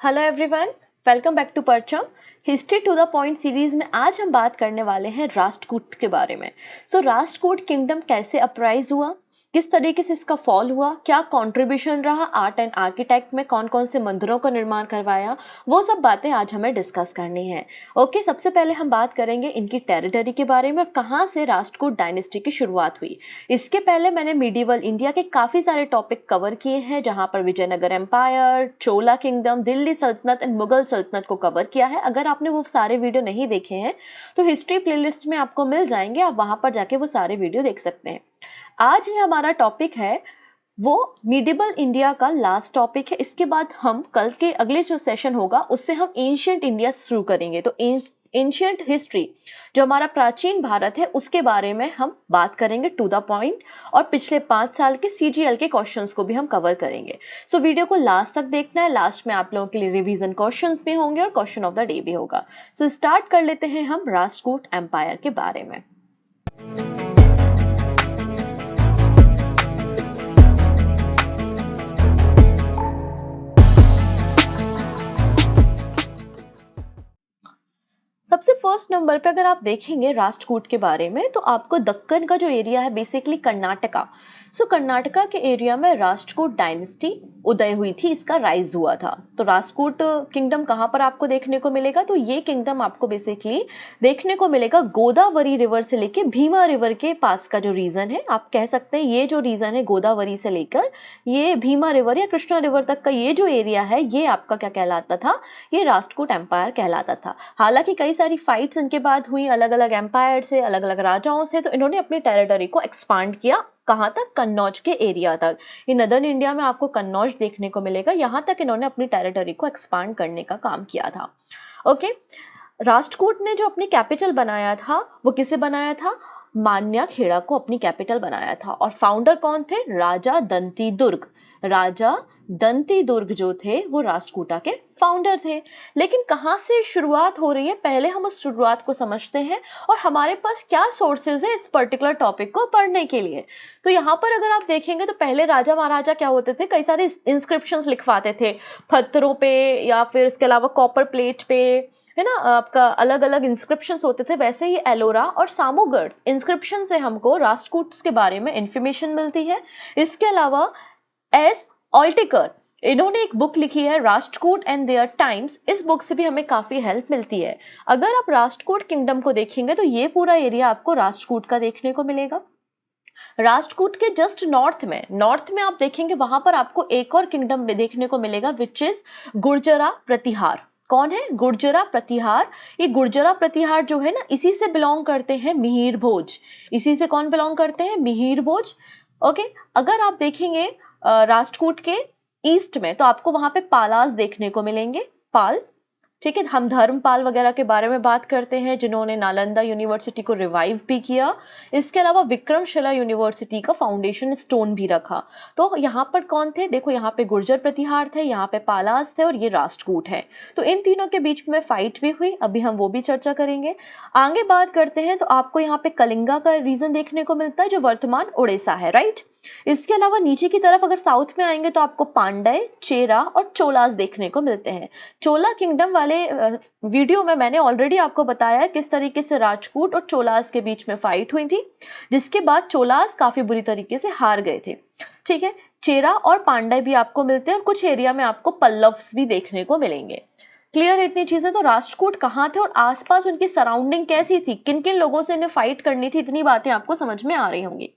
Hello everyone, welcome back to Parcham. History to the point series में आज हम बात करने वाले हैं राष्ट्रकूट के बारे में। राष्ट्रकूट किंगडम कैसे अपराइज हुआ, किस तरीके से इसका फॉल हुआ, क्या कंट्रीब्यूशन रहा आर्ट एंड आर्किटेक्ट में, कौन कौन से मंदिरों का निर्माण करवाया, वो सब बातें आज हमें डिस्कस करनी है। ओके, सबसे पहले हम बात करेंगे इनकी टेरिटरी के बारे में और कहाँ से राष्ट्रकूट डायनेस्टी की शुरुआत हुई। इसके पहले मैंने मीडिवल इंडिया के काफ़ी सारे टॉपिक कवर किए हैं, जहाँ पर विजयनगर एम्पायर, चोला किंगडम, दिल्ली सल्तनत एंड मुगल सल्तनत को कवर किया है। अगर आपने वो सारे वीडियो नहीं देखे हैं तो हिस्ट्री प्लेलिस्ट में आपको मिल जाएंगे, आप वहाँ पर जाके वो सारे वीडियो देख सकते हैं। आज ही हमारा टॉपिक है वो मिडिवल इंडिया का लास्ट टॉपिक है। इसके बाद हम कल के अगले जो सेशन होगा उससे हम एंशिएंट इंडिया शुरू करेंगे। तो एंशिएंट हिस्ट्री जो हमारा प्राचीन भारत है उसके बारे में हम बात करेंगे टू द पॉइंट, और पिछले 5 साल के सीजीएल के क्वेश्चंस को भी हम कवर करेंगे। वीडियो को लास्ट तक देखना है। लास्ट में आप लोगों के लिए रिवीजन क्वेश्चंस भी होंगे और क्वेश्चन ऑफ द डे भी होगा। स्टार्ट कर लेते हैं हम राष्ट्रकूट एम्पायर के बारे में। सबसे फर्स्ट नंबर पे अगर आप देखेंगे राष्ट्रकूट के बारे में तो आपको दक्कन का जो एरिया है, बेसिकली कर्नाटका, कर्नाटका के एरिया में राष्ट्रकूट डायनेस्टी उदय हुई थी, इसका राइज हुआ था। तो राष्ट्रकूट किंगडम कहाँ पर आपको देखने को मिलेगा, तो ये किंगडम आपको बेसिकली देखने को मिलेगा गोदावरी रिवर से लेके भीमा रिवर के पास का जो रीजन है, आप कह सकते हैं ये जो रीजन है गोदावरी से लेकर ये भीमा रिवर या कृष्णा रिवर तक का ये जो एरिया है, ये आपका क्या कहलाता था, ये राष्ट्रकूट एम्पायर कहलाता था। हालांकि कई सारी फाइट्स इनके बाद हुई अलग अलग एम्पायर से, अलग अलग राजाओं से, तो इन्होंने अपनी टेरिटरी को एक्सपांड किया। कहाँ तक? कन्नौज के एरिया तक। ये नदर्न इंडिया में आपको कन्नौज देखने को मिलेगा, यहाँ तक इन्होंने अपनी टेरिटरी को एक्सपांड करने का काम किया था। ओके, राष्ट्रकूट ने जो अपनी कैपिटल बनाया था वो किसे बनाया था? मान्याखेड़ा को अपनी कैपिटल बनाया था। और फाउंडर कौन थे? राजा दंती दुर्ग। राजा दंती दुर्ग जो थे वो राष्ट्रकूटा के फाउंडर थे। लेकिन कहाँ से शुरुआत हो रही है, पहले हम उस शुरुआत को समझते हैं और हमारे पास क्या सोर्सेज है इस पर्टिकुलर टॉपिक को पढ़ने के लिए। तो यहाँ पर अगर आप देखेंगे तो पहले राजा महाराजा क्या होते थे, कई सारे इंस्क्रिप्शंस लिखवाते थे पत्थरों पे या फिर इसके अलावा कॉपर प्लेट पे, है ना, आपका अलग अलग इंस्क्रिप्शंस होते थे। वैसे ही एलोरा और सामोगढ़ इंस्क्रिप्शन से हमको राष्ट्रकूट्स के बारे में इंफॉर्मेशन मिलती है। इसके अलावा एस ऑल्टिकर, इन्होंने एक बुक लिखी है राष्ट्रकूट एंड देयर टाइम्स, इस बुक से भी हमें काफी हेल्प मिलती है। अगर आप राष्ट्रकूट किंगडम को देखेंगे तो ये पूरा एरिया आपको राष्ट्रकूट का देखने को मिलेगा। राष्ट्रकूट के जस्ट नॉर्थ में आप देखेंगे वहां पर आपको एक और किंगडम देखने को मिलेगा विच इज गुर्जरा प्रतिहार। कौन है? गुर्जरा प्रतिहार। ये गुर्जरा प्रतिहार जो है ना, इसी से बिलोंग करते हैं मिहिर भोज। इसी से कौन बिलोंग करते हैं? मिहिर भोज। ओके, अगर आप देखेंगे राष्ट्रकूट के ईस्ट में तो आपको वहां पे पालास देखने को मिलेंगे, पाल। ठीक है, हम धर्मपाल वगैरह के बारे में बात करते हैं जिन्होंने नालंदा यूनिवर्सिटी को रिवाइव भी किया। इसके अलावा विक्रमशिला यूनिवर्सिटी का फाउंडेशन स्टोन भी रखा। तो यहाँ पर कौन थे? देखो, यहाँ पे गुर्जर प्रतिहार थे, यहाँ पे पालास थे और ये राष्ट्रकूट है। तो इन तीनों के बीच में फाइट भी हुई, अभी हम वो भी चर्चा करेंगे। आगे बात करते हैं तो आपको यहाँ पे कलिंगा का रीजन देखने को मिलता है जो वर्तमान उड़ीसा है, राइट। इसके अलावा नीचे की तरफ अगर साउथ में आएंगे तो आपको पांड्य, चेरा और चोलास देखने को मिलते हैं। चोला किंगडम वाले वीडियो में मैंने ऑलरेडी आपको बताया किस तरीके से राजपूत और चोलास के बीच में फाइट हुई थी, जिसके बाद चोलास काफी बुरी तरीके से हार गए थे। ठीक है, चेरा और पांड्य भी आपको मिलते हैं और कुछ एरिया में आपको पल्लव्स भी देखने को मिलेंगे। क्लियर है इतनी चीजें? तो राष्ट्रकूट कहाँ थे और आसपास उनकी सराउंडिंग कैसी थी, किन किन लोगों से इन्हें फाइट करनी थी, इतनी बातें आपको समझ में आ रही होंगी।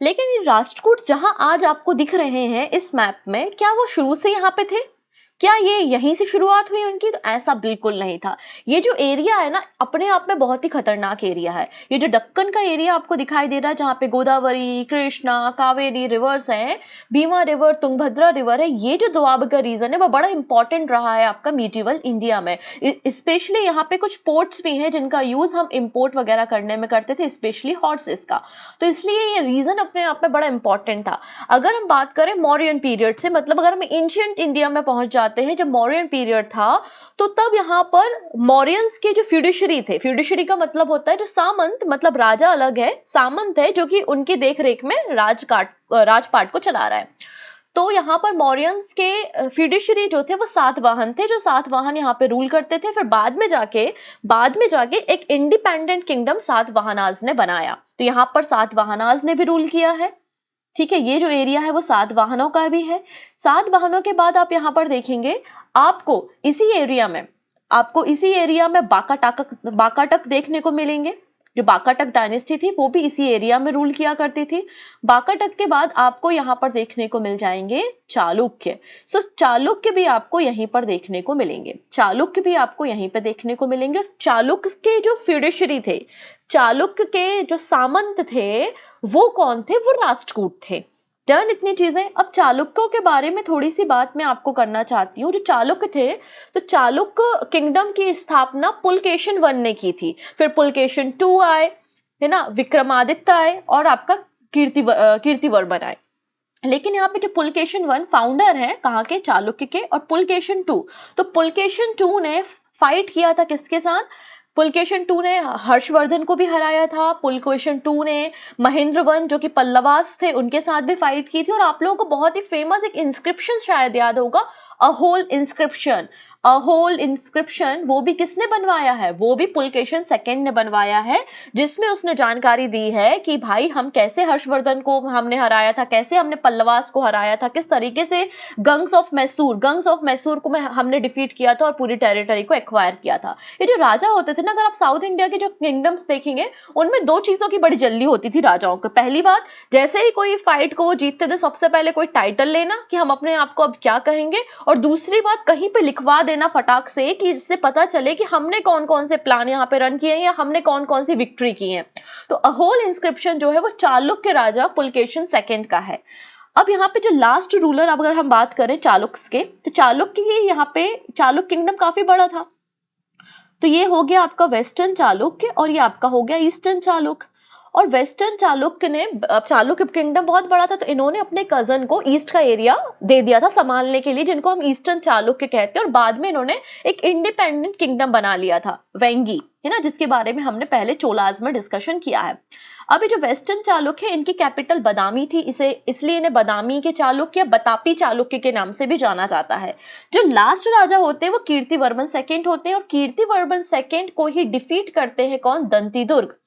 लेकिन ये राष्ट्रकूट जहां आज आपको दिख रहे हैं इस मैप में, क्या वो शुरू से यहाँ पे थे? क्या ये यहीं से शुरुआत हुई उनकी? तो ऐसा बिल्कुल नहीं था। ये जो एरिया है ना, अपने आप में बहुत ही खतरनाक एरिया है। ये जो दक्कन का एरिया आपको दिखाई दे रहा है जहाँ पे गोदावरी, कृष्णा, कावेरी रिवर्स है, भीमा रिवर, तुंगभद्रा रिवर है, ये जो दोआब का रीजन है वो बड़ा इंपॉर्टेंट रहा है आपका मीडिवल इंडिया में। स्पेशली यहाँ पे कुछ पोर्ट्स भी हैं जिनका यूज हम इम्पोर्ट वगैरह करने में करते थे, स्पेशली हॉर्सेस का। तो इसलिए ये रीजन अपने आप में बड़ा इंपॉर्टेंट था। अगर हम बात करें मौर्यन पीरियड से, मतलब अगर हम एंशिएंट इंडिया में पहुंच जाते हैं, जब मौर्यन पीरियड था, तो तब यहाँ पर मौर्यंस के जो फ्यूडिशरी थे, फ्यूडिशरी का मतलब होता है जो सामंत, मतलब राजा अलग है, सामंत है जो कि उनकी देखरेख में राजपाट को चला रहा है। तो यहाँ पर मौर्यंस के फिड्यूशरी जो थे वो सातवाहन थे, जो सातवाहन यहाँ पे रूल करते थे। फिर बाद में जाके एक इंडिपेंडेंट किंगडम सातवाहनाज ने बनाया। तो यहाँ पर सातवाहनाज ने भी रूल किया है, ठीक है। ये जो एरिया है वो सातवाहनों का भी है। सातवाहनों के बाद आप यहाँ पर देखेंगे आपको इसी एरिया में बाकाटक देखने को मिलेंगे। जो बाकाटक डायनेस्टी थी वो भी इसी एरिया में रूल किया करती थी। बाकाटक के बाद आपको यहाँ पर देखने को मिल जाएंगे चालुक्य। चालुक्य भी आपको यहीं पर देखने को मिलेंगे। चालुक्य के जो फ्यूडिशरी थे, चालुक्य के जो सामंत थे वो कौन थे? वो राष्ट्रकूट थे। डन इतनी चीजें। अब चालुक्यों के बारे में थोड़ी सी बात मैं आपको करना चाहती हूँ। जो चालुक्य थे, तो चालुक्य किंगडम की स्थापना पुलकेशन वन ने की थी। फिर पुलकेशन टू आए, है ना, विक्रमादित्य आए और आपका कीर्तिवर्मन आए। लेकिन यहाँ पे जो पुलकेशन वन फाउंडर है कहाँ के? चालुक्य के। और पुलकेशन टू, तो पुलकेशन टू ने फाइट किया था किसके साथ? पुलकेशन टू ने हर्षवर्धन को भी हराया था। पुलकेशन टू ने महेंद्रवन जो कि पल्लवास थे उनके साथ भी फाइट की थी। और आप लोगों को बहुत ही फेमस एक इंस्क्रिप्शन शायद याद होगा, अहोल इंस्क्रिप्शन। वो भी किसने बनवाया है? वो भी पुलकेशन सेकंड ने बनवाया है, जिसमें उसने जानकारी दी है कि भाई हम कैसे हर्षवर्धन को हमने हराया था, कैसे हमने पल्लवास को हराया था, किस तरीके से गंग्स ऑफ मैसूर को हमने डिफीट किया था और पूरी टेरिटरी को एक्वायर किया था। ये जो राजा होते थे ना, अगर आप साउथ इंडिया के जो किंगडम्स देखेंगे उनमें दो चीजों की बड़ी जल्दी होती थी राजाओं को। पहली बात, जैसे ही कोई फाइट को वो जीतते थे सबसे पहले कोई टाइटल लेना कि हम अपने आप को अब क्या कहेंगे, और दूसरी बात कहीं पे लिखवा देना फटाक से कि जिससे पता चले कि हमने कौन कौन से प्लान यहाँ पे रन किए हैं या हमने कौन कौन सी विक्ट्री की है। तो अहोल इंस्क्रिप्शन जो है वो चालुक्य राजा पुलकेशन सेकंड का है। अब यहाँ पे जो लास्ट रूलर, अगर हम बात करें चालुक्य के, तो चालुक्य की यहाँ पे चालुक्य किंगडम काफी बड़ा था। तो ये हो गया आपका वेस्टर्न चालुक्य और ये आपका हो गया ईस्टर्न चालुक्य। और वेस्टर्न चालुक्य किंगडम बहुत बड़ा था, तो इन्होंने अपने कजन को ईस्ट का एरिया दे दिया था संभालने के लिए, जिनको हम ईस्टर्न चालुक्य कहते हैं। और बाद में इन्होंने एक इंडिपेंडेंट किंगडम बना लिया था, वेंगी, है ना, जिसके बारे में हमने पहले चोलाज में डिस्कशन किया है। अभी जो वेस्टर्न चालुक्य है इनकी कैपिटल बदामी थी, इसलिए इन्हें बदामी के चालुक्य या बतापी चालुक्य के नाम से भी जाना जाता है। जो लास्ट राजा होते हैं वो कीर्तिवर्मन सेकंड होते हैं, और कीर्तिवर्मन सेकंड को ही डिफीट करते हैं कौन? दंतीदुर्ग।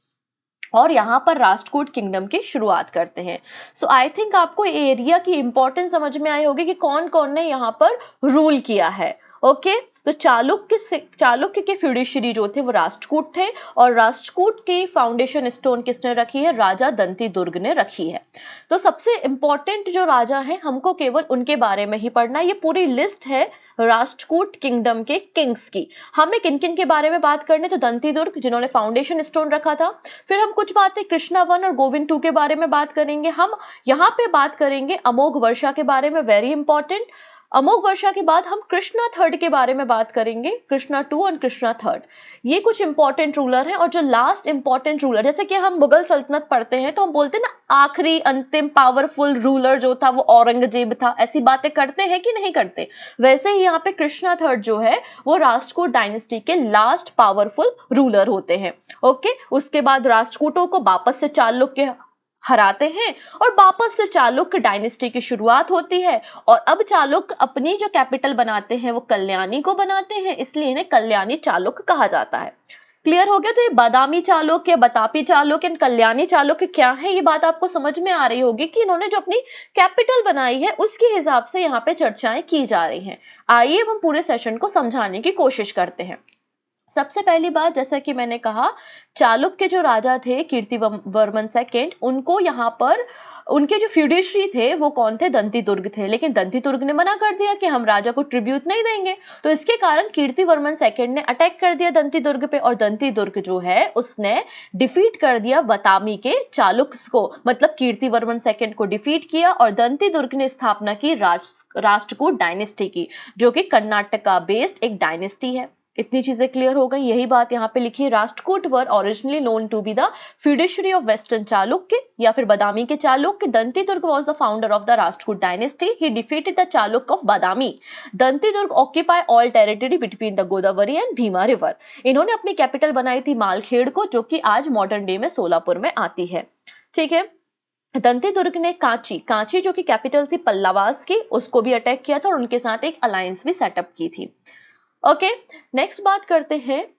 और यहाँ पर राष्ट्रकूट किंगडम की शुरुआत करते हैं। सो आई थिंक आपको एरिया की इंपॉर्टेंस समझ में आई होगी कि कौन कौन ने यहाँ पर रूल किया है। ओके, तो चालुक्य के फ्यूडिशरी जो थे वो राष्ट्रकूट थे, और राष्ट्रकूट की फाउंडेशन स्टोन किसने रखी है? राजा दंतीदुर्ग ने रखी है। तो सबसे इंपॉर्टेंट जो राजा हैं हमको केवल उनके बारे में ही पढ़ना है। ये पूरी लिस्ट है राष्ट्रकूट किंगडम के किंग्स की। हमें किन किन के बारे में बात करने? तो दंतीदुर्ग जिन्होंने फाउंडेशन स्टोन रखा था। फिर हम कुछ बातें कृष्णा वन और गोविंद टू के बारे में बात करेंगे। हम यहाँ पे बात करेंगे अमोघ वर्षा के बारे में, वेरी इंपॉर्टेंट। अमोघ वर्षा के बाद हम कृष्णा थर्ड के बारे में बात करेंगे, कृष्णा टू और कृष्णा थर्ड। ये कुछ इंपॉर्टेंट रूलर हैं। और जो लास्ट इंपॉर्टेंट रूलर, जैसे कि हम मुगल सल्तनत पढ़ते हैं तो हम बोलते हैं ना आखिरी अंतिम पावरफुल रूलर जो था वो औरंगजेब था, ऐसी बातें करते हैं कि नहीं करते? वैसे ही यहाँ पे कृष्णा थर्ड जो है वो राष्ट्रकूट डायनेस्टी के लास्ट पावरफुल रूलर होते हैं। ओके, उसके बाद राष्ट्रकूटों को वापस से चालुक्य हराते हैं और वापस से चालुक्य डायनेस्टी की शुरुआत होती है। और अब चालुक्य अपनी जो कैपिटल बनाते हैं वो कल्याणी को बनाते हैं, इसलिए इन्हें कल्याणी चालुक्य कहा जाता है। क्लियर हो गया? तो ये बादामी चालुक्य, बतापी चालुक्य, कल्याणी चालुक्य क्या है, ये बात आपको समझ में आ रही होगी कि इन्होंने जो अपनी कैपिटल बनाई है उसके हिसाब से यहाँ पे चर्चाएं की जा रही हैं। आइए हम पूरे सेशन को समझाने की कोशिश करते हैं। सबसे पहली बात, जैसा कि मैंने कहा, चालुक्य जो राजा थे कीर्तिवर्मन सेकंड, उनको यहाँ पर उनके जो फ्यूडिशरी थे वो कौन थे? दंतीदुर्ग थे। लेकिन दंतीदुर्ग ने मना कर दिया कि हम राजा को ट्रिब्यूट नहीं देंगे। तो इसके कारण कीर्तिवर्मन सेकंड ने अटैक कर दिया दंतीदुर्ग पे, और दंतीदुर्ग जो है उसने डिफीट कर दिया बतामी के चालुक्य को, मतलब कीर्तिवर्मन सेकंड को डिफीट किया। और दंतीदुर्ग ने स्थापना की राष्ट्रकूट डायनेस्टी की, जो कि कर्नाटका बेस्ड एक डायनेस्टी है। इतनी चीजें क्लियर हो गई। यही बात यहाँ पे लिखी है, Rashtrakuta were originally known to be the feudatory of western Chalukya या फिर बादामी के Chalukya. Dantidurga was the founder of the Rashtrakuta dynasty. He defeated the Chalukya of Badami. Dantidurga occupy all territory between the Godavari and Bhima river. इन्होंने अपनी कैपिटल बनाई थी मालखेड़ को, जो कि आज मॉडर्न डे में सोलापुर में आती है। ठीक है, दंती दुर्ग ने कांची, कांची जो कि कैपिटल थी पल्लवास की, उसको भी अटैक किया था और उनके साथ एक अलायंस भी सेटअप की थी। ओके, नेक्स्ट बात करते हैं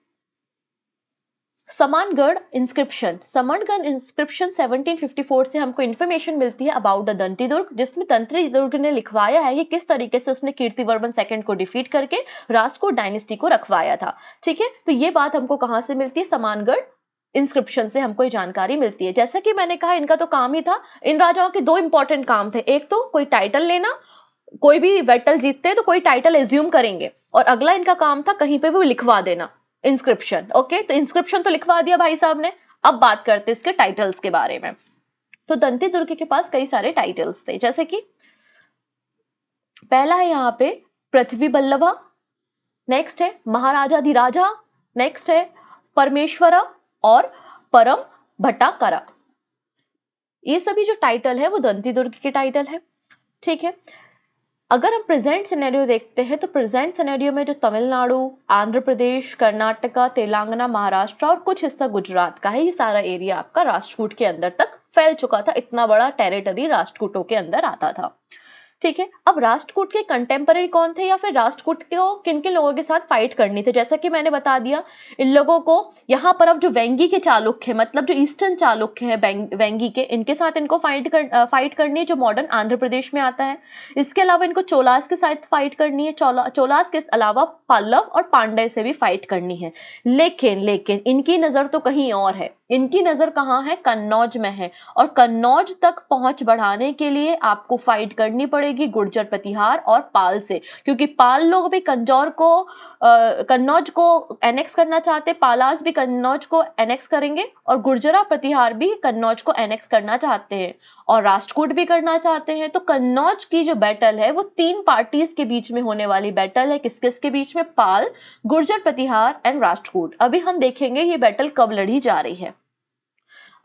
समानगढ़ इंस्क्रिप्शन। समानगढ़ इंस्क्रिप्शन 1754 से हमको इंफॉर्मेशन मिलती है अबाउट द दंती दुर्ग, जिसमें दंती दुर्ग ने लिखवाया है कि किस तरीके से उसने कीर्तिवर्मन सेकंड को डिफीट करके राजकोट डायनेस्टी को रखवाया था। ठीक है, तो ये बात हमको कहां से मिलती है? समानगढ़ इंस्क्रिप्शन से हमको ये जानकारी मिलती है। जैसा कि मैंने कहा, इनका तो काम ही था, इन राजाओं के दो इंपॉर्टेंट काम थे, एक तो कोई टाइटल लेना, कोई भी बैटल जीतते हैं तो कोई टाइटल एज्यूम करेंगे, और अगला इनका काम था कहीं पे भी लिखवा देना इंस्क्रिप्शन। ओके, तो इंस्क्रिप्शन तो लिखवा दिया भाई साहब ने। अब बात करते हैं इसके टाइटल्स के बारे में। तो दंती दुर्ग के पास कई सारे टाइटल्स थे, जैसे कि पहला है यहाँ पे पृथ्वी बल्लभा, नेक्स्ट है महाराजाधिराजा, नेक्स्ट है परमेश्वरा और परम भट्टाकरा। ये सभी जो टाइटल है वो दंती दुर्ग के टाइटल है। ठीक है, अगर हम प्रेजेंट सिनेरियो देखते हैं तो प्रेजेंट सिनेरियो में जो तमिलनाडु, आंध्र प्रदेश, कर्नाटका, तेलंगाना, महाराष्ट्र और कुछ हिस्सा गुजरात का है, ये सारा एरिया आपका राष्ट्रकूट के अंदर तक फैल चुका था। इतना बड़ा टेरिटरी राष्ट्रकूटों के अंदर आता था। ठीक है, अब राष्ट्रकूट के कंटेम्पररी कौन थे, या फिर राष्ट्रकूट को किन किन लोगों के साथ फाइट करनी थी? जैसा कि मैंने बता दिया, इन लोगों को यहाँ पर अब जो वेंगी के चालुक्य है, मतलब जो ईस्टर्न चालुक्य है वेंगी के, इनके साथ इनको फाइट करनी है, जो मॉडर्न आंध्र प्रदेश में आता है। इसके अलावा इनको चोलास के साथ फाइट करनी है, चोलास के अलावा पल्लव और पांड्य से भी फाइट करनी है। लेकिन इनकी नजर तो कहीं और है। इनकी नजर कहाँ है? कन्नौज में है, और कन्नौज तक पहुंच बढ़ाने के लिए आपको फाइट करनी पड़ेगी गुर्जर, प्रतिहार और पाल से, क्योंकि पाल लोग भी कन्नौज को एनेक्स करना चाहते, पालास भी कन्नौज को एनेक्स करेंगे, और गुर्जरा प्रतिहार भी कन्नौज को एनेक्स करना चाहते हैं, और राष्ट्रकूट भी करना चाहते हैं। तो कन्नौज की जो बैटल है वो तीन पार्टीज के बीच में होने वाली बैटल है। किस किस के बीच में? पाल, गुर्जर प्रतिहार एंड राष्ट्रकूट। अभी हम देखेंगे ये बैटल कब लड़ी जा रही है।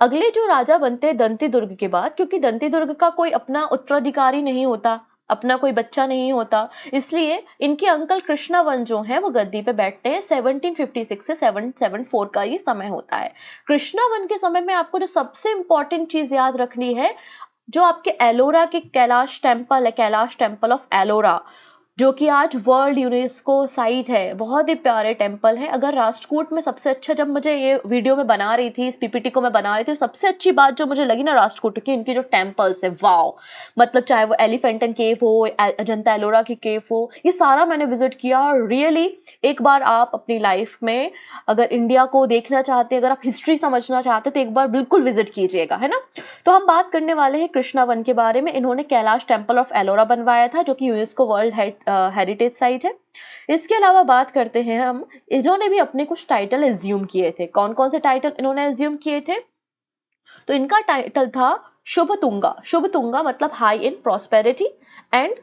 अगले जो राजा बनते हैं दंती दुर्ग के बाद, क्योंकि दंती दुर्ग का कोई अपना उत्तराधिकारी नहीं होता, अपना कोई बच्चा नहीं होता, इसलिए इनके अंकल कृष्णावन जो हैं वो गद्दी पे बैठते हैं। 1756 से 774 का ये समय होता है। कृष्णावन के समय में आपको जो सबसे इंपॉर्टेंट चीज याद रखनी है, जो आपके एलोरा के कैलाश टेम्पल है, कैलाश टेम्पल ऑफ एलोरा, जो कि आज वर्ल्ड यूनेस्को साइट है, बहुत ही प्यारे टेम्पल है। अगर राष्ट्रकूट में सबसे अच्छा, जब मुझे ये वीडियो में बना रही थी, इस पीपीटी को मैं बना रही थी, सबसे अच्छी बात जो मुझे लगी ना राष्ट्रकूट की, इनकी जो टेम्पल्स है, वाओ, मतलब चाहे वो एलिफेंटन केव हो, अजंता एलोरा की केव हो, ये सारा मैंने विजिट किया। रियली एक बार आप अपनी लाइफ में अगर इंडिया को देखना चाहते हैं, अगर आप हिस्ट्री समझना चाहते हैं, तो एक बार बिल्कुल विजिट कीजिएगा, है ना। तो हम बात करने वाले हैं कृष्णावन के बारे में। इन्होंने कैलाश टेम्पल ऑफ एलोरा बनवाया था, जो कि यूनेस्को वर्ल्ड हेरिटेज साइट है। इसके अलावा बात करते हैं हम, इन्होंने भी अपने कुछ टाइटल एज्यूम किए थे। कौन कौन से टाइटल इन्होंने एज्यूम किए थे? तो इनका टाइटल था शुभतुंगा। शुभतुंगा मतलब हाई इन प्रॉस्पेरिटी, एंड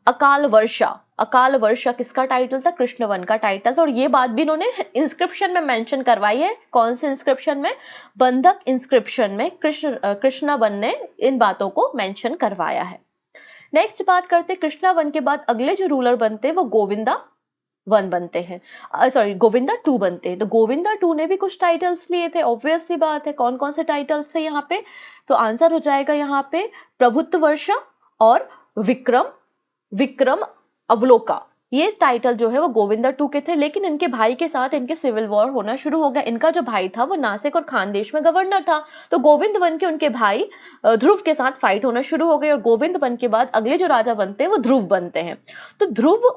अकाल वर्षा। अकाल वर्षा किसका टाइटल था? कृष्णवन का टाइटल था। और ये बात भी इन्होंने इंस्क्रिप्शन में मेंशन करवाई है। कौन से इंस्क्रिप्शन में? बंधक इंस्क्रिप्शन में कृष्णवन ने इन बातों को मेंशन करवाया है। नेक्स्ट बात करते, कृष्णावन के बाद अगले जो रूलर बनते हैं वो गोविंदा वन बनते हैं, सॉरी गोविंदा टू बनते हैं। तो गोविंदा टू ने भी कुछ टाइटल्स लिए थे, ऑब्वियस सी बात है। कौन कौन से टाइटल्स थे यहाँ पे? तो आंसर हो जाएगा यहाँ पे प्रभुत्व वर्षा और विक्रम विक्रम अवलोका। ये टाइटल जो है वो गोविंदा टू के थे, लेकिन इनके भाई के साथ इनके सिविल वॉर होना शुरू हो गया। इनका जो भाई था वो नासिक और खानदेश में गवर्नर था, तो गोविंद वन के उनके भाई ध्रुव के साथ फाइट होना शुरू हो गई, और गोविंद वन के बाद अगले जो राजा बनते हैं वो ध्रुव बनते हैं। तो ध्रुव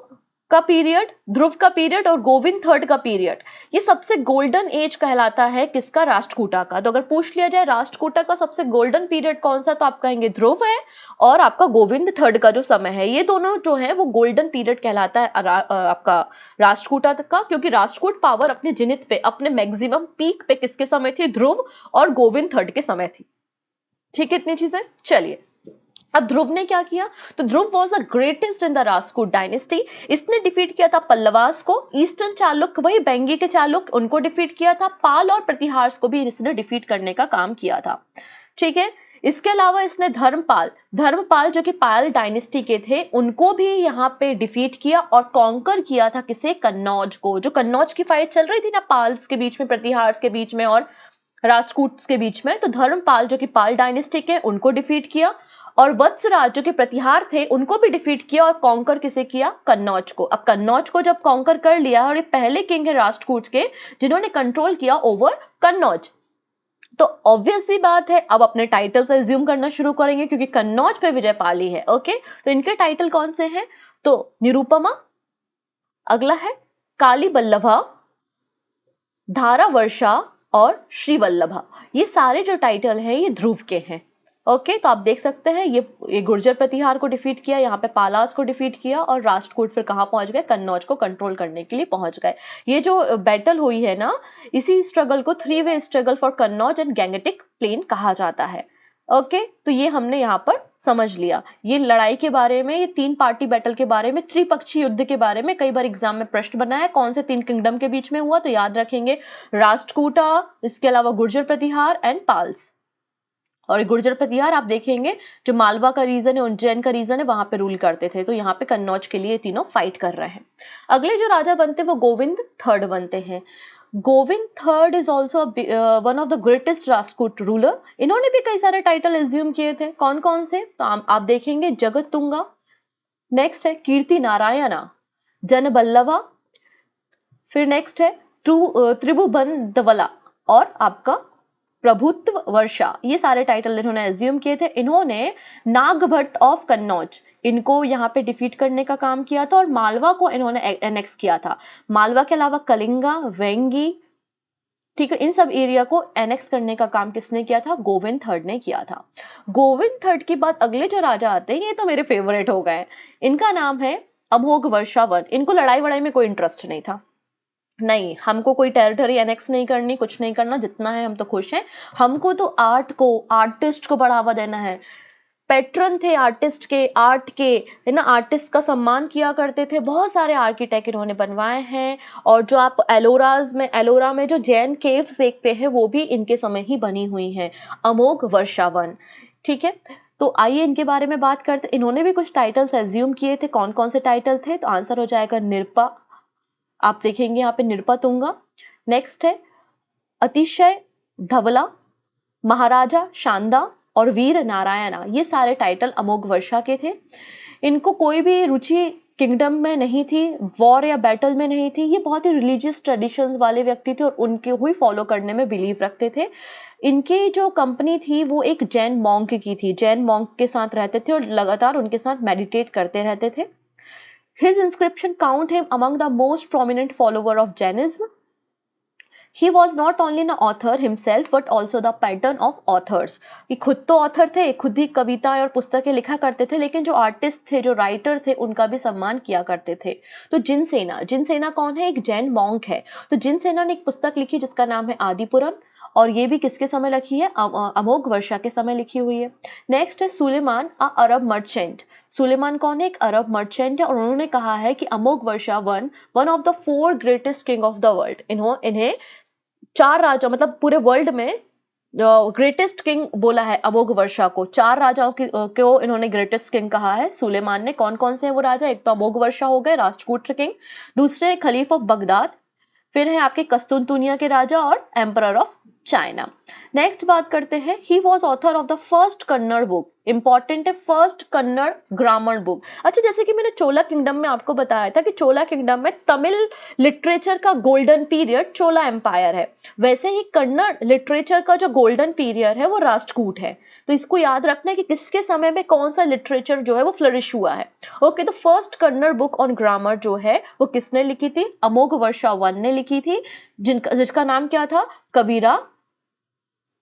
का पीरियड और गोविंद थर्ड का पीरियड, ये सबसे गोल्डन एज कहलाता है किसका? राष्ट्रकूटा का। तो अगर पूछ लिया जाए राष्ट्रकूटा का सबसे गोल्डन पीरियड कौन सा, तो आप कहेंगे ध्रुव है, और आपका गोविंद थर्ड का जो समय है, ये दोनों जो है वो गोल्डन पीरियड कहलाता है आपका राष्ट्रकूटा का। क्योंकि राष्ट्रकूट पावर अपने जिनित पे, अपने मैक्सिमम पीक पे किसके समय थी? ध्रुव और गोविंद थर्ड के समय थी। ठीक है, इतनी चीजें। चलिए, अब ध्रुव ने क्या किया? तो Dhruva was the greatest in the Rashtrakuta dynasty. इसने डिफीट किया था पल्लवास को, ईस्टर्न चालुक्य, वही बेंगी के चालुक्य, उनको डिफीट किया था। पाल और प्रतिहार्स को भी इसने डिफीट करने का काम किया था। ठीक है, इसके अलावा इसने धर्मपाल जो कि पाल डायनेस्टी के थे, उनको भी यहाँ पे डिफीट किया और कॉन्कर किया था। किसे? कन्नौज को। जो कन्नौज की फाइट चल रही थी ना पाल्स के बीच में, प्रतिहार्स के बीच में और राष्ट्रकूट्स के बीच में। तो धर्मपाल जो कि पाल डायनेस्टी के, उनको डिफीट किया, और वत्सराज जो कि प्रतिहार थे उनको भी डिफीट किया। और कॉन्कर किसे किया? कन्नौज को। अब कन्नौज को जब कॉन्कर कर लिया, और ये पहले किंग है राष्ट्रकूट के जिन्होंने कंट्रोल किया ओवर कन्नौज, तो ऑब्वियस सी बात है अब अपने टाइटल से एज्यूम करना शुरू करेंगे क्योंकि कन्नौज पे विजय पाली है। ओके, तो इनके टाइटल कौन से हैं? तो निरुपमा, अगला है काली बल्लभा, धारा वर्षा और श्री वल्लभा। ये सारे जो टाइटल हैं ये ध्रुव के हैं। ओके, तो आप देख सकते हैं ये गुर्जर प्रतिहार को डिफीट किया, यहाँ पे पालास को डिफीट किया, और राष्ट्रकूट फिर कहाँ पहुंच गए? कन्नौज को कंट्रोल करने के लिए पहुंच गए। ये जो बैटल हुई है ना, इसी स्ट्रगल को 3-वे struggle for Kannauj and Gangetic plain कहा जाता है। ओके, तो ये हमने यहाँ पर समझ लिया। ये लड़ाई के बारे में, ये 3 पार्टी बैटल के बारे में, त्रिपक्षीय युद्ध के बारे में कई बार एग्जाम में प्रश्न बना है। कौन से 3 किंगडम के बीच में हुआ? तो याद रखेंगे राष्ट्रकूटा, इसके अलावा गुर्जर प्रतिहार एंड पाल्स। और गुर्जर प्रतिहार आप देखेंगे जो मालवा का रीजन है, उज्जैन का रीजन है, वहां पे रूल करते थे। तो यहाँ पे कन्नौज के लिए तीनों फाइट कर रहे हैं। अगले जो राजा बनते हैं वो गोविंद थर्ड बनते हैं। Govind third is also one of the greatest Rashtrakuta ruler. इन्होंने भी कई सारे टाइटल एज्यूम किए थे। कौन कौन से? तो आप देखेंगे जगत तुंगा, नेक्स्ट है कीर्ति नारायणा, जनबल्लभा, फिर नेक्स्ट है त्रिभुवन दवला, और आपका प्रभुत्व वर्षा। ये सारे टाइटल इन्होंने एज्यूम किए थे। इन्होंने नागभट्ट ऑफ कन्नौज, इनको यहाँ पे डिफीट करने का काम किया था, और मालवा को इन्होंने एनेक्स किया था। मालवा के अलावा कलिंगा, वेंगी, ठीक है, इन सब एरिया को एनेक्स करने का काम किसने किया था? गोविंद थर्ड ने किया था। गोविंद थर्ड के बाद अगले जो राजा आते हैं ये तो मेरे फेवरेट हो गए। इनका नाम है अमोघ वर्षावन। इनको लड़ाई वड़ाई में कोई इंटरेस्ट नहीं था, नहीं, हमको कोई टेरिटरी एनेक्स नहीं करनी, कुछ नहीं करना, जितना है हम तो खुश हैं। हमको तो आर्ट को, आर्टिस्ट को बढ़ावा देना है। पैट्रन थे आर्टिस्ट के, आर्ट के, है ना, आर्टिस्ट का सम्मान किया करते थे। बहुत सारे आर्किटेक्ट इन्होंने बनवाए हैं। और जो आप एलोरा में जो जैन केव्स देखते हैं वो भी इनके समय ही बनी हुई हैं। अमोघ वर्षावन, ठीक है। तो आइए इनके बारे में बात करते। इन्होंने भी कुछ टाइटल्स एज्यूम किए थे। कौन कौन से टाइटल थे? तो आंसर हो जाएगा निरपा, आप देखेंगे यहाँ पे निरपतुंगा। नेक्स्ट है अतिशय धवला, महाराजा शांदा और वीर नारायणा। ये सारे टाइटल अमोघ वर्षा के थे। इनको कोई भी रुचि किंगडम में नहीं थी, वॉर या बैटल में नहीं थी। ये बहुत ही रिलीजियस ट्रेडिशंस वाले व्यक्ति थे और उनके हुई फॉलो करने में बिलीव रखते थे। इनकी जो कंपनी थी वो एक जैन मॉन्क की थी। जैन मॉन्क के साथ रहते थे और लगातार उनके साथ मेडिटेट करते रहते थे। His inscription count him among the most prominent follower of Jainism. He was not only an author himself but also the pattern of authors. ये खुद तो ऑथर थे, खुद ही कविताएं और पुस्तकें लिखा करते थे, लेकिन जो आर्टिस्ट थे, जो राइटर थे, उनका भी सम्मान किया करते थे। तो जिनसेना कौन है? एक जैन मॉन्क है। तो जिनसेना ने एक पुस्तक लिखी जिसका नाम है आदिपुराण, और ये भी किसके समय लिखी है? अमोघ वर्षा के समय लिखी हुई है। नेक्स्ट है सुलेमान, अ अरब मर्चेंट। सुलेमान कौन है? एक अरब मर्चेंट है, और उन्होंने कहा है कि Amoghavarsha one of the 4 greatest king of the world. इन्हें 4 राजा, मतलब पूरे वर्ल्ड में ग्रेटेस्ट किंग बोला है अमोघ वर्षा को। 4 राजाओं को इन्होंने ग्रेटेस्ट किंग कहा है सुलेमान ने। कौन कौन से हैं वो राजा? एक तो अमोघ वर्षा हो गए, राष्ट्रकूट किंग। दूसरे खलीफ ऑफ बगदाद, फिर है आपके कस्तुनतुनिया के राजा, और एम्परर ऑफ चाइना। नेक्स्ट बात करते हैं, he was author of the first Kannada book. Important है, फर्स्ट कन्नड़ ग्रामर बुक। अच्छा, जैसे कि मैंने चोला किंगडम में आपको बताया था कि चोला किंगडम में तमिल लिटरेचर का गोल्डन पीरियड चोला एम्पायर है, वैसे ही कन्नड़ लिटरेचर का जो गोल्डन पीरियड है वो राष्ट्रकूट है। तो इसको याद रखना है कि किसके समय में कौन सा लिटरेचर जो है वो फ्लरिश हुआ है। ओके, तो first Kannada book on grammar जो है वो किसने लिखी थी? अमोघ वर्षा वन ने लिखी थी, जिसका नाम क्या था?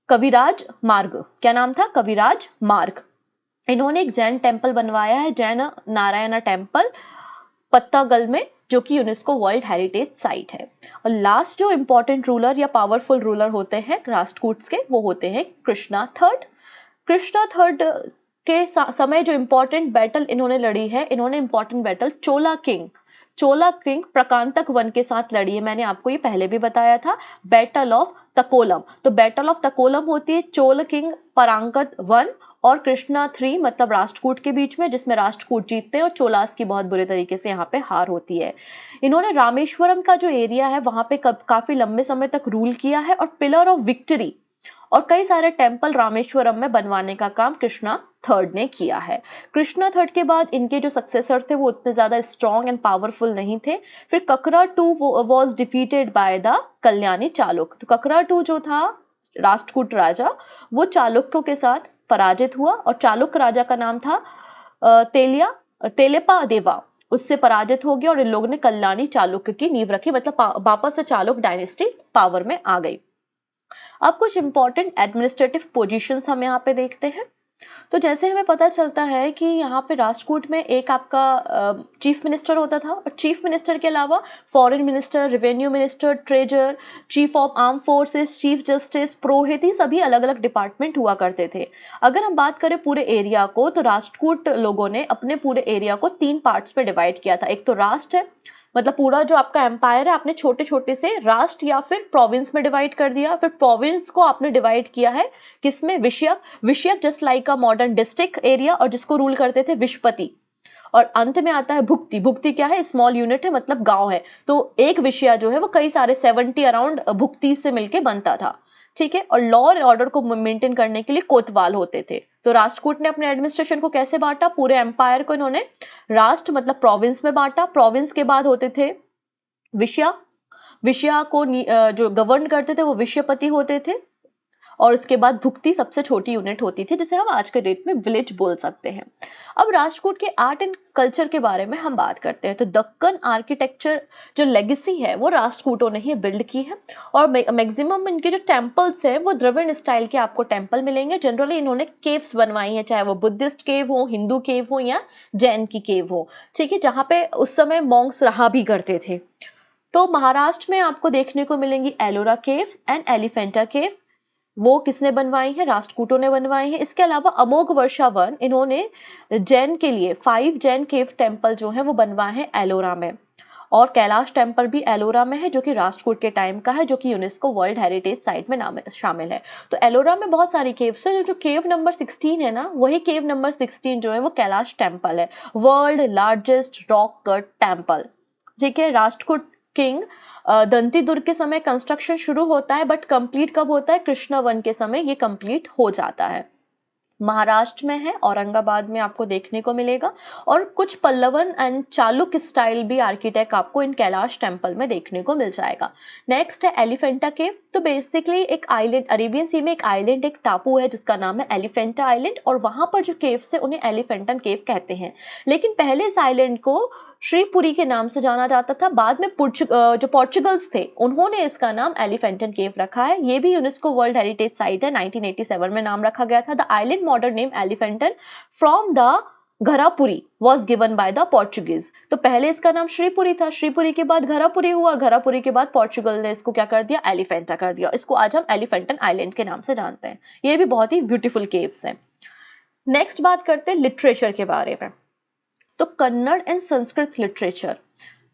कविराज मार्ग। क्या नाम था? कविराज मार्ग। इन्होंने एक जैन टेम्पल बनवाया है, जैन नारायणा टेम्पल, पत्तागल में, जो कि यूनेस्को वर्ल्ड हेरिटेज साइट है। और लास्ट जो इंपॉर्टेंट रूलर या पावरफुल रूलर होते हैं राष्ट्रकूट्स के, वो होते हैं कृष्णा थर्ड। कृष्णा थर्ड के समय जो इंपॉर्टेंट बैटल इन्होंने लड़ी है, इन्होंने इंपॉर्टेंट बैटल चोला किंग प्रकांतक वन के साथ लड़ी है। मैंने आपको ये पहले भी बताया था, बैटल ऑफ तकोलम। तो बैटल ऑफ तकोलम होती है चोल किंग परांकत वन और कृष्णा 3 मतलब राष्ट्रकूट के बीच में, जिसमें राष्ट्रकूट जीतते हैं और चोलास की बहुत बुरे तरीके से यहाँ पे हार होती है। इन्होंने रामेश्वरम का जो एरिया है वहां पे काफी लंबे समय तक रूल किया है, और पिलर ऑफ विक्ट्री और कई सारे टेम्पल रामेश्वरम में बनवाने का काम कृष्णा थर्ड ने किया है। कृष्णा थर्ड के बाद इनके जो सक्सेसर थे वो उतने ज्यादा स्ट्रॉन्ग एंड पावरफुल नहीं थे। फिर Karka two was defeated by the Kalyani Chalukya. तो ककरा टू जो था राष्ट्रकूट राजा, वो चालुक्यों के साथ पराजित हुआ और चालुक्य राजा का नाम था तेलेपा देवा, उससे पराजित हो गया और इन लोगों ने कल्याणी चालुक्य की नींव रखी, मतलब वापस से चालुक्य डायनेस्टी पावर में आ गई। अब कुछ इंपॉर्टेंट एडमिनिस्ट्रेटिव पोजीशंस हम यहाँ पे देखते हैं। तो जैसे हमें पता चलता है कि यहाँ पे राष्ट्रकूट में एक आपका चीफ मिनिस्टर होता था और चीफ मिनिस्टर के अलावा foreign minister, revenue minister, treasure, chief of arm forces, chief justice, पुरोहित, ये सभी अलग अलग डिपार्टमेंट हुआ करते थे। अगर हम बात करें पूरे एरिया को, तो राष्ट्रकूट लोगों ने अपने पूरे एरिया को 3 पार्ट्स में डिवाइड किया था। एक तो राष्ट्र है, मतलब पूरा जो आपका एम्पायर है आपने छोटे छोटे से राष्ट्र या फिर प्रोविंस में डिवाइड कर दिया। फिर प्रोविंस को आपने डिवाइड किया है किसमें, विषयक। विषयक just like a modern district area, और जिसको रूल करते थे विषपति। और अंत में आता है भुक्ति। भुक्ति क्या है, स्मॉल यूनिट है, मतलब गांव है। तो एक विषय जो है वो कई सारे 70 अराउंड भुक्ति से मिलके बनता था, ठीक है। और लॉ एंड ऑर्डर को मेंटेन करने के लिए कोतवाल होते थे। तो राष्ट्रकूट ने अपने एडमिनिस्ट्रेशन को कैसे बांटा, पूरे एम्पायर को इन्होंने राष्ट्र मतलब प्रोविंस में बांटा। प्रोविंस के बाद होते थे विषया। विषया को जो गवर्न करते थे वो विषयपति होते थे। और उसके बाद भुक्ति सबसे छोटी यूनिट होती थी, जिसे हम आज के डेट में विलेज बोल सकते हैं। अब राष्ट्रकूट के आर्ट एंड कल्चर के बारे में हम बात करते हैं। तो दक्कन आर्किटेक्चर जो लेगेसी है वो राष्ट्रकूटों ने ही बिल्ड की है। और मैक्सिमम इनके जो टेम्पल्स हैं वो द्रविड़ स्टाइल के आपको टेम्पल मिलेंगे। जनरली इन्होंने केव्स बनवाई हैं, चाहे वो बुद्धिस्ट केव हो, हिंदू केव हो या जैन की केव हो, ठीक है, जहाँ पे उस समय मॉन्क्स रहा भी करते थे। तो महाराष्ट्र में आपको देखने को मिलेंगी एलोरा केव एंड एलिफेंटा केव। वो किसने बनवाई है, राष्ट्रकूटों ने बनवाई है। इसके अलावा अमोघ वर्षा वन इन्होंने जैन के लिए 5 जैन केव टेम्पल जो है वो बनवाए हैं एलोरा में। और कैलाश टेम्पल भी एलोरा में है, जो कि राष्ट्रकूट के टाइम का है, जो कि यूनेस्को वर्ल्ड हेरिटेज साइट में नाम शामिल है। तो एलोरा में बहुत सारी केव्स है। जो केव नंबर 16 है ना, वही केव नंबर 16 जो है वो कैलाश टेम्पल है, world largest rock cut temple, ठीक है। राष्ट्रकूट किंग दंती दुर्ग के समय कंस्ट्रक्शन शुरू होता है, बट कंप्लीट कब होता है, कृष्णा वन के समय ये कंप्लीट हो जाता है। महाराष्ट्र में है, औरंगाबाद में आपको देखने को मिलेगा। और कुछ पल्लवन एंड चालुक्य स्टाइल भी आर्किटेक्ट आपको इन कैलाश टेम्पल में देखने को मिल जाएगा। नेक्स्ट है एलिफेंटा केव। तो बेसिकली एक आइलैंड, अरेबियन सी में एक आइलैंड, एक टापू है जिसका नाम है एलिफेंटा आइलैंड, और वहां पर जो केव्स है उन्हें एलिफेंटन केव कहते हैं। लेकिन पहले इस आइलैंड को श्रीपुरी के नाम से जाना जाता था। बाद में जो पोर्चुगल्स थे उन्होंने इसका नाम एलिफेंटन केव रखा है। ये भी यूनेस्को वर्ल्ड हेरिटेज साइट है, 1987 में नाम रखा गया था। The island modern name Elephanta from the Gharapuri was given by the Portuguese. तो पहले इसका नाम श्रीपुरी था, श्रीपुरी के बाद घरापुरी हुआ, और घरापुरी के बाद पोर्चुगल ने इसको क्या कर दिया, एलिफेंटा कर दिया। इसको आज हम एलिफेंटन आइलैंड के नाम से जानते हैं। ये भी बहुत ही ब्यूटीफुल केव्स हैं। नेक्स्ट बात करते हैं लिटरेचर के बारे में। तो Kannada and Sanskrit literature,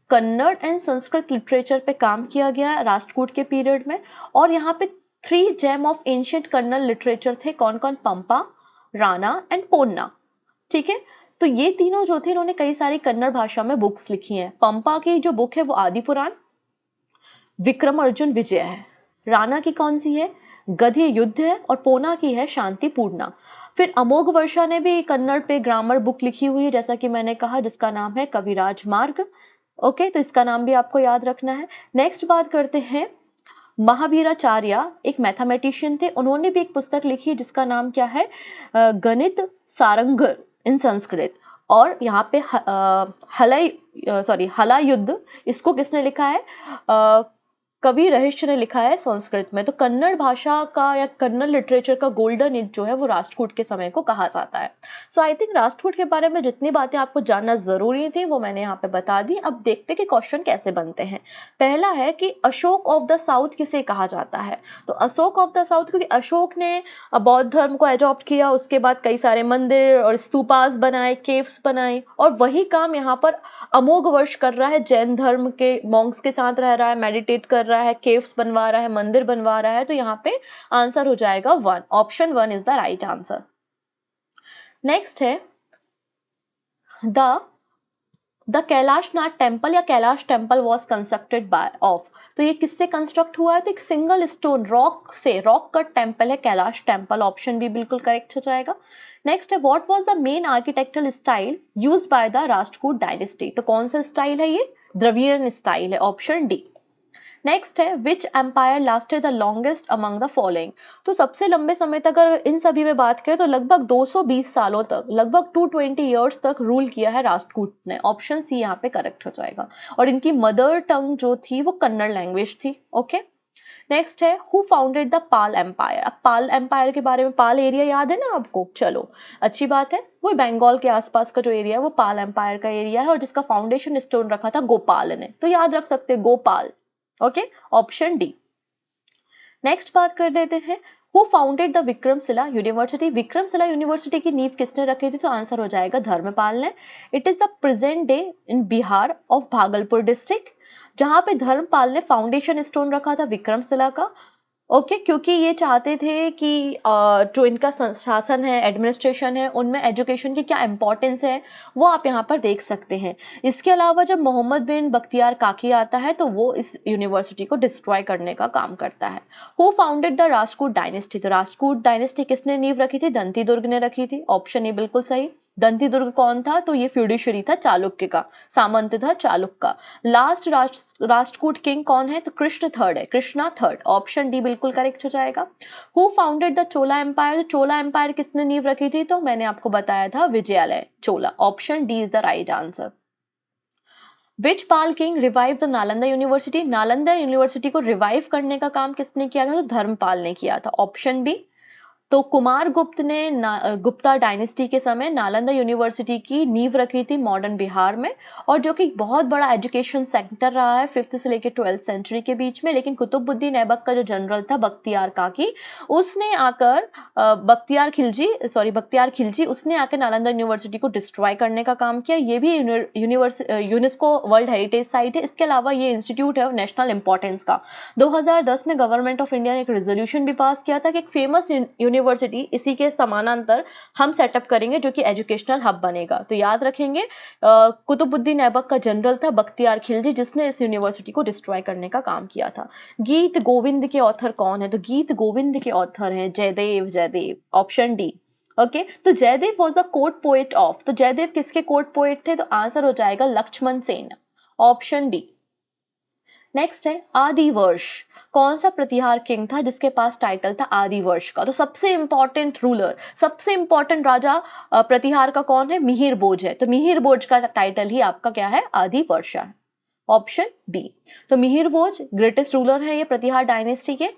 Kannada and Sanskrit literature पे काम किया गया राष्ट्रकूट के पीरियड में। और यहाँ पे 3 gem of ancient Kannada literature थे। कौन कौन, पंपा, राणा एंड पोन्ना, ठीक है। तो ये तीनों जो थे इन्होंने कई सारी कन्नड़ भाषा में बुक्स लिखी हैं। पंपा की जो बुक है वो आदि पुराण, विक्रम अर्जुन विजय है। राणा की कौन सी है, गद्य युद्ध है। और पोना की है शांतिपूर्णा। फिर अमोघ वर्षा ने भी कन्नड़ पे ग्रामर बुक लिखी हुई है, जैसा कि मैंने कहा, जिसका नाम है कविराज मार्ग। ओके, तो इसका नाम भी आपको याद रखना है। नेक्स्ट बात करते हैं, महावीराचार्य एक मैथमेटिशियन थे। उन्होंने भी एक पुस्तक लिखी जिसका नाम क्या है, गणित सारंग इन संस्कृत। और यहाँ पे हला युद्ध, इसको किसने लिखा है, कवि रहस्य ने लिखा है संस्कृत में। तो कन्नड़ भाषा का या कन्नड़ लिटरेचर का गोल्डन एज जो है वो राष्ट्रकूट के समय को कहा जाता है। सो आई थिंक राष्ट्रकूट के बारे में जितनी बातें आपको जानना जरूरी थी वो मैंने यहाँ पे बता दी। अब देखते कि क्वेश्चन कैसे बनते हैं। पहला है कि अशोक ऑफ द साउथ किसे कहा जाता है। तो अशोक ऑफ द साउथ, क्योंकि अशोक ने बौद्ध धर्म को एडॉप्ट किया, उसके बाद कई सारे मंदिर और स्तूपास बनाए, केव्स बनाए, और वही काम यहाँ पर अमोघ वर्ष कर रहा है। जैन धर्म के मॉन्क्स के साथ रह रहा है, मेडिटेट कर रहा है, केव्स बनवा रहा है, मंदिर बनवा रहा है। तो यहाँ पे आंसर हो जाएगा 1, option 1 is the right answer. Next है द द कैलाशनाथ टेम्पल या Kailash temple was constructed by of, तो ये किससे कंस्ट्रक्ट हुआ है, तो एक सिंगल स्टोन रॉक से, रॉक कट टेम्पल है कैलाश टेम्पल, ऑप्शन बी बिल्कुल करेक्ट हो जाएगा। नेक्स्ट है what was the main architectural style used by the Rashtrakuta dynasty, तो कौन सा स्टाइल है ये, द्रविड़ियन स्टाइल है, ऑप्शन डी। नेक्स्ट है which empire lasted the longest among the following, तो सबसे लंबे समय तक अगर इन सभी में बात करें तो लगभग 220 सालों तक, लगभग 220 ईयर्स तक रूल किया है राष्ट्रकूट ने, ऑप्शन सी यहाँ पे करेक्ट हो जाएगा। और इनकी मदर टंग जो थी वो कन्नड़ लैंग्वेज थी। ओके, नेक्स्ट है who founded the Pala empire, अब पाल एम्पायर के बारे में, पाल एरिया याद है ना आपको, चलो अच्छी बात है, वो बंगाल के आसपास का जो एरिया है वो पाल एम्पायर का एरिया है, और जिसका फाउंडेशन स्टोन रखा था गोपाल ने, तो याद रख सकते हैं Gopal. Okay, option D. Next बात कर लेते हैं who founded the Vikramshila university, Vikramshila university की नींव किसने रखी थी, तो आंसर हो जाएगा धर्मपाल ने। It is the present day in Bihar of Bhagalpur district, जहां पे धर्मपाल ने फाउंडेशन स्टोन रखा था विक्रमशिला का। ओके, क्योंकि ये चाहते थे कि जो इनका शासन है, एडमिनिस्ट्रेशन है, उनमें एजुकेशन की क्या इंपॉर्टेंस है वो आप यहाँ पर देख सकते हैं। इसके अलावा जब मोहम्मद बिन बख्तियार काकी आता है तो वो इस यूनिवर्सिटी को डिस्ट्रॉय करने का काम करता है। Who founded the Rashtrakuta dynasty, तो राष्ट्रकूट डायनेस्टी किसने नींव रखी थी, दंती दुर्ग ने रखी थी, ऑप्शन ए बिल्कुल सही। दंती दुर्ग कौन था, तो ये फ्यूडिशरी था चालुक्य का, सामंत था चालुक्य का। लास्ट राष्ट्रकूट किंग कौन है, तो कृष्ण थर्ड है, कृष्णा थर्ड, ऑप्शन डी बिल्कुल करेक्ट हो जाएगा। Who founded the Chola empire, तो चोला एम्पायर किसने नींव रखी थी, तो मैंने आपको बताया था Vijayalaya Chola, option D is the right answer. Which Pala king revive the Nalanda university, Nalanda university को रिवाइव करने का काम किसने किया था, तो धर्मपाल ने किया था, ऑप्शन बी। तो कुमार गुप्त ने गुप्ता डायनेस्टी के समय नालंदा यूनिवर्सिटी की नींव रखी थी मॉडर्न बिहार में, और जो कि बहुत बड़ा एजुकेशन सेंटर रहा है 5th से लेकर 12th सेंचुरी के बीच में। लेकिन कुतुबुद्दीन ऐबक का जो जनरल था बख्तियार काकी, उसने आकर बख्तियार खिलजी उसने आकर नालंदा यूनिवर्सिटी को डिस्ट्रॉय करने का काम किया। ये भी यूनेस्को वर्ल्ड हेरिटेज साइट है। इसके अलावा ये इंस्टीट्यूट है नेशनल इंपॉर्टेंस का। 2010 में गवर्नमेंट ऑफ इंडिया ने एक रेजोल्यूशन भी पास किया था कि एक फेमस यूनिवर्सिटी इसी के समानांतर हम सेटअप करेंगे जो कि एजुकेशनल हब बनेगा। तो याद रखेंगे कुतुबुद्दीन ऐबक का जनरल था बख्तियार खिलजी, जिसने इस यूनिवर्सिटी को डिस्ट्रॉय करने का काम किया था। गीत गोविंद के ऑथर कौन है, तो गीत गोविंद के ऑथर हैं जयदेव, ऑप्शन डी। ओके, तो Jayadeva was a court poet of, तो जयदेव किसके कोर्ट पोएट थे, तो आंसर हो जाएगा Lakshman Sen, option D. Next है आदिवर्ष, कौन सा प्रतिहार किंग था जिसके पास टाइटल था आदिवर्ष का, तो सबसे इंपॉर्टेंट रूलर, सबसे इंपॉर्टेंट राजा प्रतिहार का कौन है, मिहिर भोज है। तो मिहिर भोज का टाइटल ही आपका क्या है, आदिवर्ष है, ऑप्शन बी। तो मिहिर भोज ग्रेटेस्ट रूलर है ये प्रतिहार डायनेस्टी के।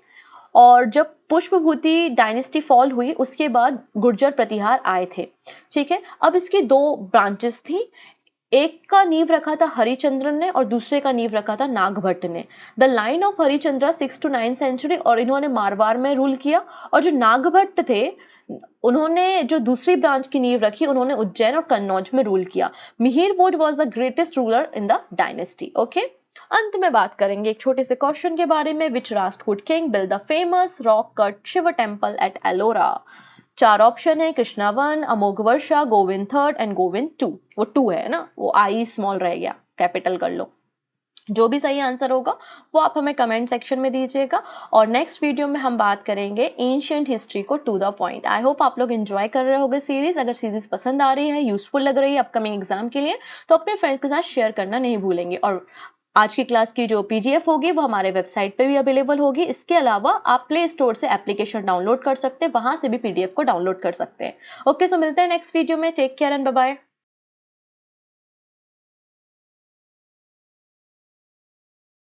और जब पुष्पभूति डायनेस्टी फॉल हुई उसके बाद गुर्जर प्रतिहार आए थे। ठीक है, अब इसकी दो ब्रांचेस थी, एक का नींव रखा था हरिचंद्रन ने और दूसरे का नींव रखा था नागभट्ट ने। The line of Harichandra 6 to 9 century, और इन्होंने मारवाड़ में रूल किया। और जो नागभट्ट थे उन्होंने जो दूसरी ब्रांच की नींव रखी, उन्होंने उज्जैन और कन्नौज में रूल किया। Mihira Bhoja was the greatest ruler in the dynasty. Okay, अंत में बात करेंगे एक छोटे से क्वेश्चन के बारे में। Which Rashtrakuta king build the famous rock cut Shiva temple at Ellora. 4 option है, Krishna 1, Amoghavarsha, Govinda 3rd and Govinda 2। वो 2 है ना, वो आई स्मॉल रह गया, कैपिटल कर लो। जो भी सही आंसर होगा वो आप हमें कमेंट सेक्शन में दीजिएगा। और नेक्स्ट वीडियो में हम बात करेंगे एंशिएंट हिस्ट्री को to the point. I hope आप लोग एंजॉय कर रहे होंगे सीरीज। अगर सीरीज पसंद आ रही है, यूजफुल लग रही है अपकमिंग एग्जाम के लिए, तो अपने फ्रेंड्स के साथ शेयर करना नहीं भूलेंगे। और आज की क्लास की जो पीडीएफ होगी वो हमारे वेबसाइट पे भी अवेलेबल होगी। इसके अलावा आप प्ले स्टोर से एप्लीकेशन डाउनलोड कर सकते हैं, वहां से भी पीडीएफ को डाउनलोड कर सकते हैं। ओके, सो मिलते हैं नेक्स्ट वीडियो में। Take care and bye bye.